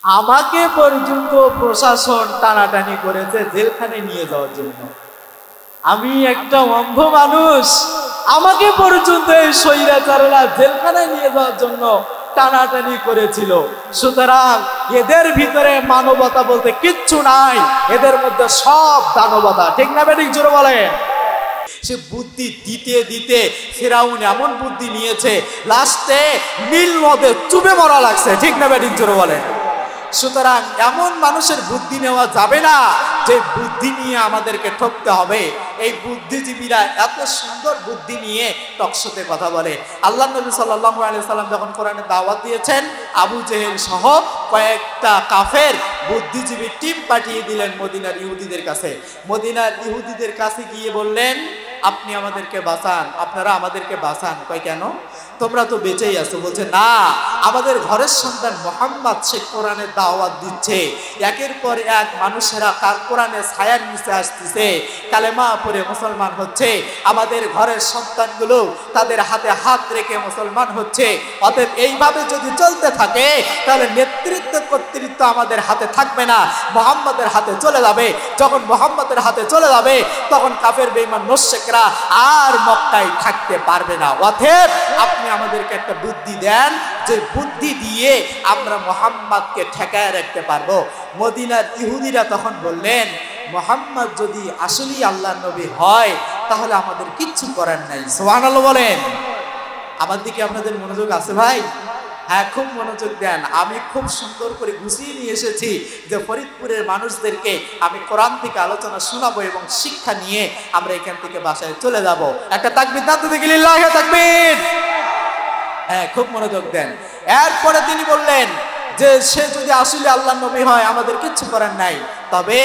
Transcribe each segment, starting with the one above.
আমাকে পর্যন্ত প্রশাসন টানাটানি করেছে জেলখানে নিয়ে যাওয়ার জন্য। আমি একটা অন্ধ মানুষ, আমাকে পর্যন্ত এই স্বৈরাচাররা জেলখানায় নিয়ে যাওয়ার জন্য টানাটানি করেছিল। সুতরাং এদের ভিতরে মানবতা বলতে কিচ্ছু নাই, এদের মধ্যে সব দানবতা। ঠিক না বেঠিক জোরে বলে? সে বুদ্ধি দিতে দিতে ফিরাউন এমন বুদ্ধি নিয়েছে, লাস্টে নীল নদে চুবে মরা লাগছে। ঠিক না বেঠিক জোরে বলে? সুতরাং এমন মানুষের বুদ্ধি নেওয়া যাবে না যে বুদ্ধি নিয়ে আমাদেরকে ঠকতে হবে। এই বুদ্ধিজীবীরা এত সুন্দর বুদ্ধি নিয়ে টকশোতে কথা বলে। আল্লাহ নবী সাল্লাল্লাহু আলাইহি সাল্লাম যখন কোরআনে দাওয়াত দিয়েছেন, আবু জেহেল সহ কয়েকটা কাফের বুদ্ধিজীবী টিম পাঠিয়ে দিলেন মদিনার ইহুদিদের কাছে। মদিনার ইহুদিদের কাছে গিয়ে বললেন, আপনি আমাদেরকে বাঁচান, আপনারা আমাদেরকে বাঁচান। কয় কেন? তোমরা তো বেঁচেই আছো। বলছে না, আমাদের ঘরের সন্তান মুহাম্মদ সে কোরআনের দাওয়াত দিচ্ছে, একের পর এক মানুষেরা কোরআনের ছায়ার নিচে আসতেছে, কালেমা পড়ে মুসলমান হচ্ছে। আমাদের ঘরের সন্তানগুলো তাদের হাতে হাত রেখে মুসলমান হচ্ছে। অতএব এইভাবে যদি চলতে থাকে তাহলে নেতৃত্ব কর্তৃত্ব আমাদের হাতে থাকবে না, মুহাম্মদের হাতে চলে যাবে। যখন মুহাম্মদের হাতে চলে যাবে তখন কাফের বেঈমান মুশরিকরা আর মক্কায় থাকতে পারবে না। অতএব আপনি আমাদেরকে একটা বুদ্ধি দেন, যে বুদ্ধি দিয়ে আমরা মুহাম্মদকে ঠেকায় রাখতে পারবো। মদিনার ইহুদিরা তখন বললেন, মুহাম্মদ যদি আসলেই আল্লাহর নবী হয় তাহলে আমাদের কিচ্ছু করার নাই। সুবহানাল্লাহ বলেন। আমার দিকে আপনাদের মনোযোগ আছে ভাই? হ্যাঁ, খুব মনোযোগ দেন। আমি খুব সুন্দর করে গুছিয়ে নিয়ে এসেছি যে ফরিদপুরের মানুষদেরকে আমি কোরআন থেকে আলোচনা শোনাবো এবং শিক্ষা নিয়ে আমরা এখান থেকে বাসায় চলে যাব। একটা তাকবীর দাঁতে দেখি, লিল্লাহি তাকবীর। হ্যাঁ, খুব মনোযোগ দেন। এরপরে তিনি বললেন যে সে যদি আসলে আল্লাহর নবী হয় আমাদের কিচ্ছু করার নাই, তবে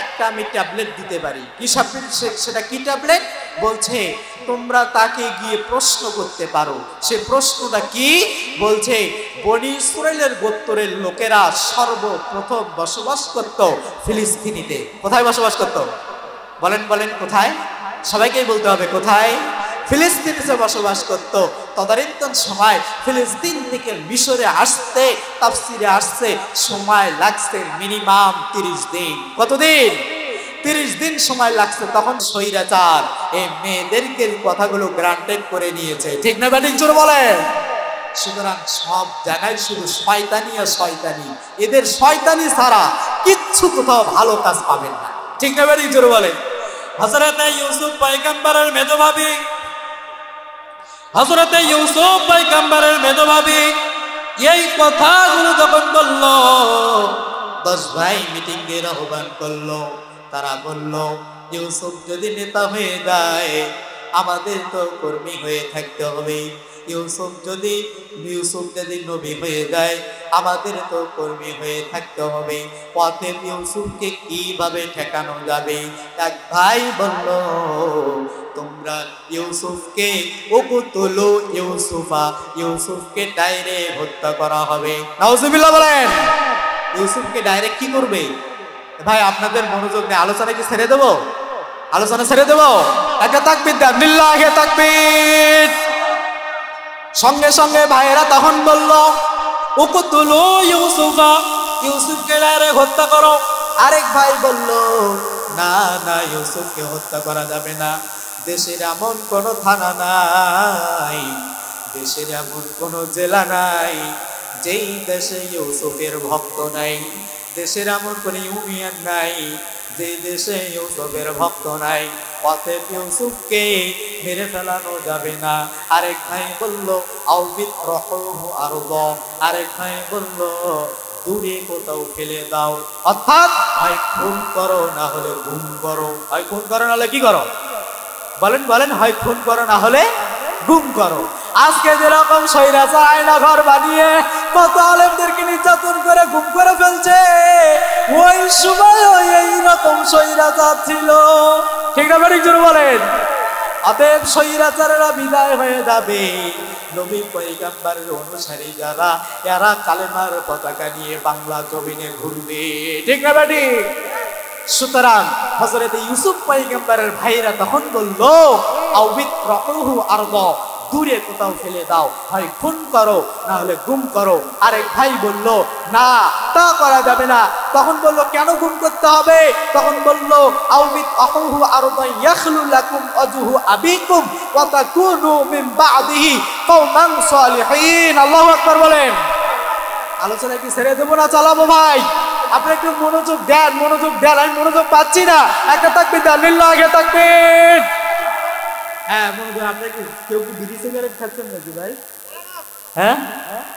একটা আমি ট্যাবলেট দিতে পারি। কি সেটা কি ট্যাবলেট? বলছে তোমরা তাকে গিয়ে প্রশ্ন করতে পারো। সে প্রশ্নটা কি? বলছে বনি ইসরাইলের গোত্রের লোকেরা সর্বপ্রথম বসবাস করত ফিলিস্তিনিতে। কোথায় বসবাস করত? বলেন বলেন, কোথায়? সবাইকেই বলতে হবে কোথায়। ফিলিস্তিনে বসবাস করত। তদানীন্তন সময় ফিলিস্তিন থেকে মিশরে আসতে, তাফসিরে আসছে সময় লাগছে মিনিমাম 30 দিন। কতদিন? 30 দিন সময় লাগছে। তখন স্বৈরাচার এই মেয়েদেরকে কথাগুলো গ্রান্টেড করে নিয়েছে। ঠিক না বেঠিক জোরে বলে? সুতরাং সব জায়গায় শুধু শয়তানি আর শয়তানি, এদের শয়তানি ছাড়া কিচ্ছু কোথাও ভালো কাজ পাবেন না। ঠিক না বেঠিক জোরে বলে? হযরত ইউসুফ পয়গম্বরের মেধভাবী, হযরত ইউসুফ পয়গম্বরের মেধভাবী এই কথাগুলো যখন বলল, 10 ভাই মিটিং এর আহ্বান করলো। তারা বলল, ইউসুফ যদি নেতা হয়ে যায় আমাদের তো কর্মী হয়ে থাকতে হবে। ইউসুফ যদি নবী হয়ে যায় আমাদের তো কর্মী হয়ে থাকতে হবে। অতএব ইউসুফকে কিভাবে ঠেকানো যাবে? এক ভাই বলল, তোমরা ইউসুফকে উকতুলু ইউসুফা, ইউসুফকে ডাইরেক্ট হত্যা করা হবে। নাউজুবিল্লাহ বলেন। ইউসুফকে ডাইরেক্ট কি করবে? ভাই আপনাদের মনোযোগ নেই, আলোচনা কি ছেড়ে দেবো? আলোচনা ছেড়ে দেবো? একটা তাকবীর দেন, লিল্লাহি তাকবীর। সঙ্গে সঙ্গে ভাইয়েরা তখন বলল, উকতুলু ইউসুফা, ইউসুফকে ডাইরেক্ট হত্যা করো। আরেক ভাই বলল, না না, ইউসুফকে হত্যা করা যাবে না। দেশের এমন কোন থানা নাই, দেশের এমন কোন জেলা নাই যেই দেশে ইউসুফের ভক্ত নাই। দেশের এমন কোন ইউনিয়ন নাই যে দেশে ইউসুফের ভক্ত নাই। অতএব ইউসুফকে মেরে ফেলানো যাবে না। আরেক ভাই বলল, আউবিত রহু আরব। আরেক ভাই বলল, দূরে কোথাও ফেলে দাও। অর্থাৎ হয় খুন করো না হলে গুম করো। হয় খুন করো না হলে কি করো? বলেন বলেন, হয় খুন করো না হলে গুম করো। আজকে যেরকম স্বৈরাচার আয়না ঘর বানিয়ে কত আলেমদেরকে নির্যাতন করে গুম করে ফেলছে, ওই সময় এইরকম স্বৈরাচার ছিল। ঠিক না বেঠিক জোরে বলেন? অতএব স্বৈরাচারেরা বিদায় হয়ে যাবে। নবী পয়গম্বরের অনুসারী যারা, এরা কালেমার পতাকা নিয়ে বাংলা জমিনে ঘুরবে। ঠিক না বেঠিক? সুতরাং হযরত ইউসুফ পয়গম্বরের ভাইরা তখন বলল, আউবিত রহু আরব, দূরে কোথাও ফেলে দাও, হয় খুন করো না হলে গুম করো। আরেক ভাই বলল না, তা করা যাবে না। তখন বলল কেন গুম করতে হবে? তখন বলল আউবিত আহুহু আরদান ইয়াখলু লাকুম ওয়াজহু আবিকুম ওয়া তাকুনু মিন বাদিহি কওমান সালিহিন। আল্লাহু আকবার বলেন। আলোচনা কি ছেড়ে দেবো না চালাবো ভাই? আপনি একটু মনোযোগ দেন, মনোযোগ দেন। আমি মনোযোগ পাচ্ছি না। একটা তাকবীর দেন, লিল্লাহি তাকবীর। হ্যাঁ মনোযোগ। আপনি কি কেউ কি বিড়ি সিগারেট খাচ্ছেন নাকি ভাই? হ্যাঁ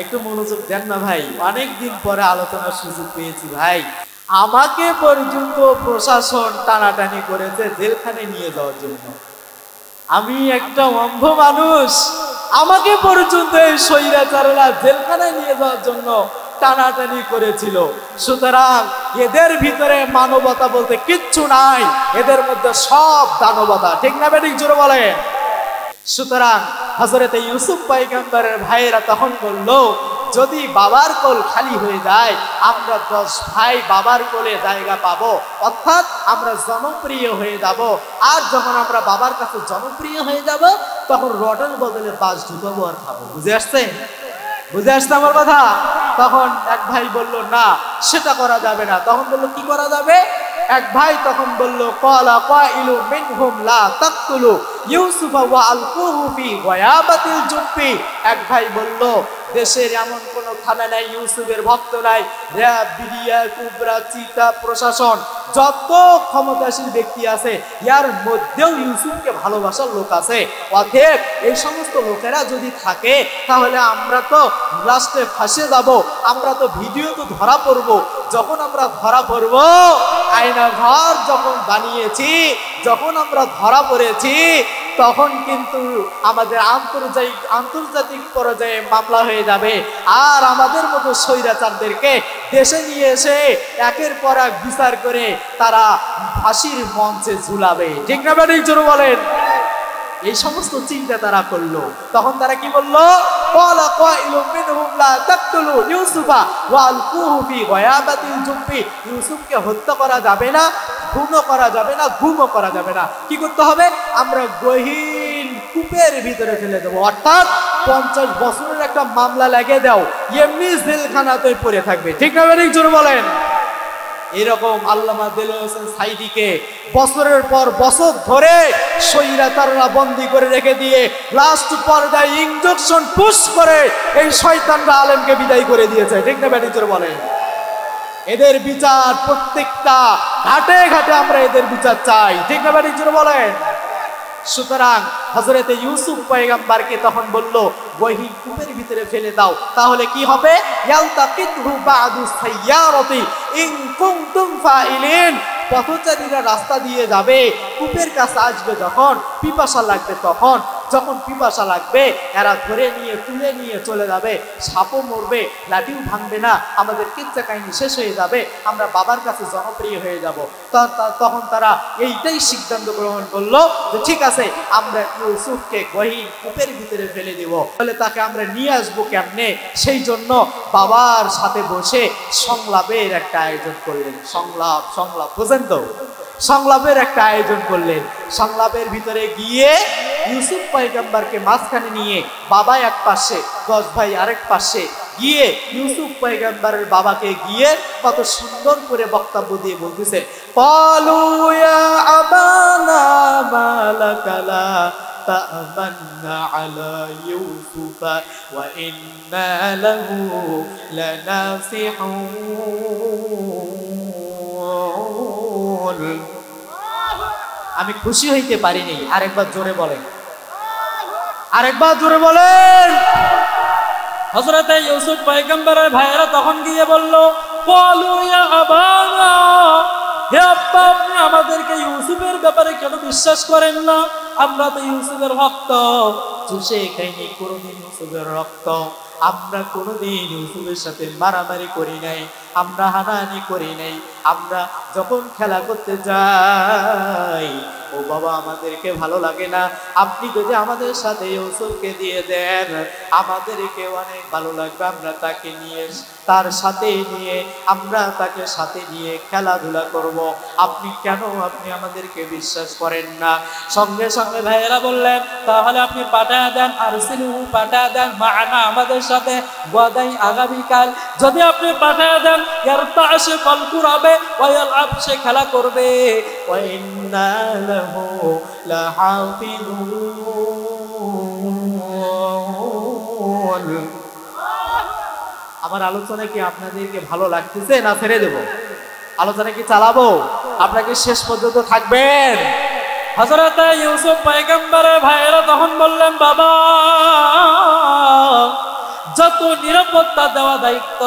একটু মনোযোগ দেন না ভাই। অনেকদিন পরে আলোচনার সুযোগ পেয়েছি ভাই। আমাকে পর্যন্ত প্রশাসন টানাটানি করেছে জেলখানে নিয়ে যাওয়ার জন্য। আমি একটা অন্ধ মানুষ, আমাকে পর্যন্ত এই স্বৈরাচাররা জেলখানায় নিয়ে যাওয়ার জন্য টানাটানি করেছিল। সুতরাং এদের ভিতরে মানবতা বলতে কিচ্ছু নাই, এদের মধ্যে সব দানবতা। ঠিক না বেঠিক জোরে বলেন? সুতরাং হযরত ইউসুফ পয়গম্বরের ভাইয়েরা তখন বলল, যদি বাবার কোল খালি হয়ে যায় আমরা 10 ভাই বাবার কোলে জায়গা পাবো, অর্থাৎ আমরা জনপ্রিয় হয়ে যাব। আর যখন আমরা বাবার কাছে জনপ্রিয় হয়ে যাব তখন রডের বদলে বাস ঢুকাবো আর খাবো। বুঝে আসছে? বুঝে আসছে আমার কথা? তখন এক ভাই বলল না, সেটা করা যাবে না। তখন বলল কি করা যাবে? এক ভাই তখন বলল ক্বালা কাইলু মিনহুম লা তাকতুলু ইউসুফা ওয়া আলকুহু ফি গায়াবাতিল জুব্বি। এক ভাই বলল দেশের এমন কোন থানা নাই ইউসুফের ভক্ত নাই, র‍্যাব, বিডিআর, কুবরা, চিতা, প্রশাসন যত ক্ষমতাশীল ব্যক্তি আছে এর মধ্যেও ইউসুফকে ভালোবাসার লোক আছে। অতএব এই সমস্ত লোকেরা যদি থাকে তাহলে আমরা তো লাস্টে ফাঁসে যাব, আমরা তো ভিডিও তো ধরা পড়ব। যখন আমরা ধরা পড়ব, আয়না ঘর যখন বানিয়েছি, যখন আমরা ধরা পড়েছি তখন কিন্তু আমাদের আন্তর্জাতিক পর্যায়ে মামলা হয়ে যাবে। আর আমাদের মতো স্বৈরাচারদেরকে দেশে নিয়ে এসে একের পর এক বিচার করে তারা ফাঁসির মঞ্চে ঝুলাবে। ঠিক না বেঠিক জোরে বলেন? এই সমস্ত চিন্তা তারা করলো। তখন তারা কি বললো? ক্বালা কাইলু মিনহুম লা তাকতুলু ইউসুফা ওয়া আলকুহু ফি গায়াবাতিল জুব্বি। ইউসুফকে হত্যা করা যাবে না, খুনও করা যাবে না, গুমও করা যাবে না। কি করতে হবে? আমরা গহীন কূপের ভিতরে ফেলে দেবো। অর্থাৎ 50 বছরের একটা মামলা লাগিয়ে দাও, এমনি জেলখানাতেই পড়ে থাকবে। ঠিক না বেঠিক জোরে বলেন? এরকম আল্লামা দেলোয়ার হোসেন সাঈদীকে বছরের পর বছর ধরে স্বৈরাচাররা বন্দী করে রেখে দিয়ে লাস্ট পর্যায়ে ইনজেকশন পুশ করে এই শয়তানরা আলেমকে বিদায় করে দিয়েছে। ঠিক না বেঠিক জোরে বলেন? এদের বিচার প্রত্যেকটা ঘাটে ঘাটে আমরা এদের বিচার চাই। ঠিক না বেঠিক জোরে বলেন? সুতরাং হযরত ইউসুফ পয়গম্বরকে তখন বলল গহীন কূপের ভিতরে ফেলে দাও, তাহলে কি হবে? ইয়ালতাকিতহু বাদু সাইয়ারাতি ইন কুনতুম ফাইলিন। পথচারীরা রাস্তা দিয়ে যাবে, কূপের কাছে আসবে, যখন পিপাসা লাগবে তখন, যখন পিপাসা লাগবে এরা ধরে নিয়ে তুলে নিয়ে চলে যাবে। সাপও মরবে, লাঠিও ভাঙবে না, আমাদের কিচ্ছা কাহিনী শেষ হয়ে যাবে, আমরা বাবার কাছে জনপ্রিয় হয়ে যাব। তখন তারা এইটাই সিদ্ধান্ত গ্রহণ করলো যে ঠিক আছে, আমরা ইউসুফকে গহীন কূপের ভিতরে ফেলে দেব। তাহলে তাকে আমরা নিয়ে আসবো কেমনে? সেই জন্য বাবার সাথে বসে সংলাপের একটা আয়োজন করলেন। সংলাপ বুঝেন তো? সংলাপের একটা আয়োজন করলেন। সংলাপের ভিতরে গিয়ে ইউসুফ পয়গম্বরকে মাঝখানে নিয়ে, বাবা এক পাশে, 10 ভাই আরেক পাশে গিয়ে ইউসুফ পয়গম্বরের বাবাকে গিয়ে কত সুন্দর করে বক্তব্য দিয়ে বলতেছে, ক্বালু ইয়া আবানা মালাকা লা তা'মান্না আলা ইউসুফা ওয়া ইন্না লাহু লানাসিহুন। আমি খুশি হইতে পারিনি। আরেকবার জোরে বলেন, আরেকবার জোরে বলেন। হযরত ইউসুফ পয়গম্বরের ভাইয়েরা তখন গিয়ে বলল, ক্বালু ইয়া আবানা, হে আব্বা, আপনি আমাদেরকে ইউসুফের ব্যাপারে কেন বিশ্বাস করেন না? আমরা তো ইউসুফের ভক্ত, চুষে খাইনি কোনোদিন ইউসুফের রক্ত, আমরা কোনোদিন ইউসুফের সাথে মারামারি করি নাই, আমরা হানাহানি করি নাই। আমরা যখন খেলা করতে যাই, ও বাবা আমাদেরকে ভালো লাগে না, আপনি যদি আমাদের সাথে ইউসুফকে দিয়ে দেন আমাদেরকে অনেক ভালো লাগবে। আমরা তাকে নিয়ে তার সাথে নিয়ে আমরা তাকে সাথে নিয়ে খেলাধুলা করব। আপনি কেন আপনি আমাদেরকে বিশ্বাস করেন না? সঙ্গে সঙ্গে ভাইয়েরা বললেন, তাহলে আপনি পাঠায় দেন, আর সিলুহু পাঠায় দেন মানা আমাদের সাথে গদাই আগামীকাল। যদি আপনি পাঠায় দেন এর তা আসে ফল কুরাবে ওয়াল আপসে খেলা করবে। ওয়া ইন্না লাহু লাহাফিজুন। আমার আলোচনা কি আপনাদেরকে ভালো লাগতেছে না ছেড়ে দেব? আলোচনা কি চালাবো? আপনাকে শেষ পর্যন্ত থাকবেন? হযরত ইউসুফ পয়গম্বরের ভাইয়েরা তখন বললেন, বাবা যত নিরাপত্তা দেওয়া দায়িত্ব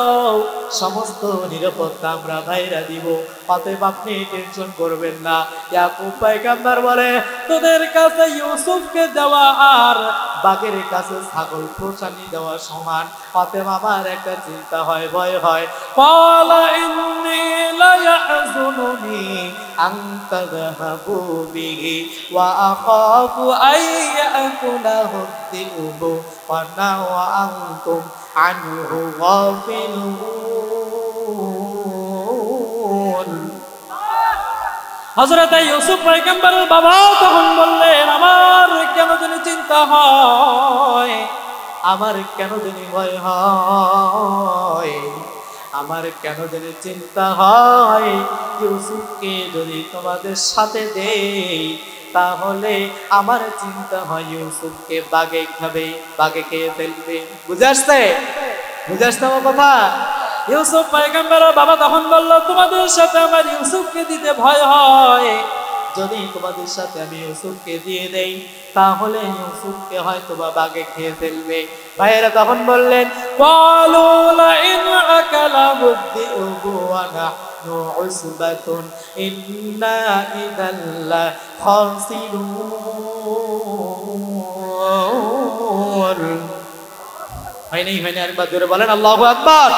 সমস্ত নিরাপত্তা আমরা ভাইরা দিব, অতএব আপনি টেনশন করবেন না। ইয়াকুব পয়গম্বর বলে, তোদের কাছে ইউসুফকে দেওয়া আর বাঘের কাছে ছাগল প্রসানি দেওয়া সমান। অতএব আমার একটা চিন্তা হয়, ভয় হয়। ক্বালা ইন্নী লা ইয়াহযুনুনি আন তাযহাবু বিহি ওয়া আখাফু আন ইয়াকুলাহু যিবু ওয়া আনতুম আনহু গাফিলুন। হযরত ইউসুফ পয়গম্বরের বাবা তখন বললেন, আমার কেন জানি চিন্তা হয়, আমার কেন জানি ভয় হয়, আমার কেন জানি চিন্তা হয়, ইউসুফকে যদি তোমাদের সাথে দেই তাহলে আমার চিন্তা হয় ইউসুফকে বাঘে খাবে, বাঘে খেয়ে ফেলবে। বুঝে আসছে? বুঝে আসছে আমার কথা? ইউসুফ পয়গম্বরের বাবা তখন বলল, তোমাদের সাথে আমার ইউসুফকে দিতে ভয় হয়। যদি তোমাদের সাথে আমি ইউসুফকে দিয়ে দেই তাহলে ইউসুফকে হয়তো বা বাঘে খেয়ে ফেলবে। ভাইয়েরা তখন বললেন, ক্বালু লাইন আকালাহু বুদ্দিউবু ওয়া নাহনু উসবাতুন ইন্না ইযাল লা খাসিরুন। হয় নাই আরেকবার জোরে বলেন আল্লাহু আকবার।